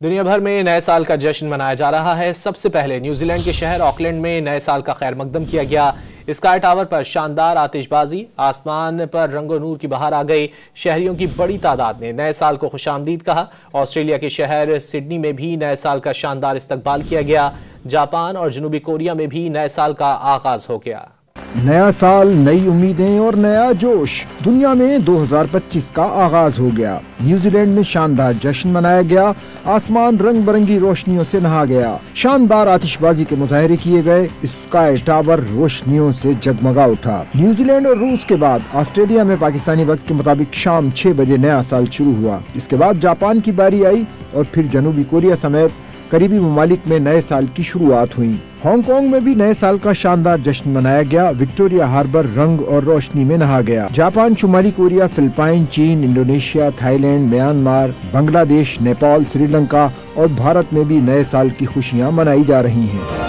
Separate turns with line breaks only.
दुनिया भर में नए साल का जश्न मनाया जा रहा है। सबसे पहले न्यूजीलैंड के शहर ऑकलैंड में नए साल का खैर मकदम किया गया। स्काई टावर पर शानदार आतिशबाजी, आसमान पर रंगो नूर की बहार आ गई। शहरियों की बड़ी तादाद ने नए साल को खुशामदीद कहा। ऑस्ट्रेलिया के शहर सिडनी में भी नए साल का शानदार इस्तकबाल किया गया। जापान और जनूबी कोरिया में भी नए साल का आगाज हो गया।
नया साल, नई उम्मीदें और नया जोश। दुनिया में 2025 का आगाज हो गया। न्यूजीलैंड में शानदार जश्न मनाया गया। आसमान रंग बिरंगी रोशनियों से नहा गया। शानदार आतिशबाजी के मुजाहरे किए गए। स्काई टावर रोशनियों से जगमगा उठा। न्यूजीलैंड और रूस के बाद ऑस्ट्रेलिया में पाकिस्तानी वक्त के मुताबिक शाम 6 बजे नया साल शुरू हुआ। इसके बाद जापान की बारी आई और फिर जनूबी कोरिया समेत करीबी ममालिक में नए साल की शुरुआत हुई। हांगकांग में भी नए साल का शानदार जश्न मनाया गया। विक्टोरिया हार्बर रंग और रोशनी में नहा गया। जापान, शुमाली कोरिया, फिलिपाइन, चीन, Indonesia, Thailand, Myanmar, Bangladesh, Nepal, Sri Lanka और भारत में भी नए साल की खुशियां मनाई जा रही हैं।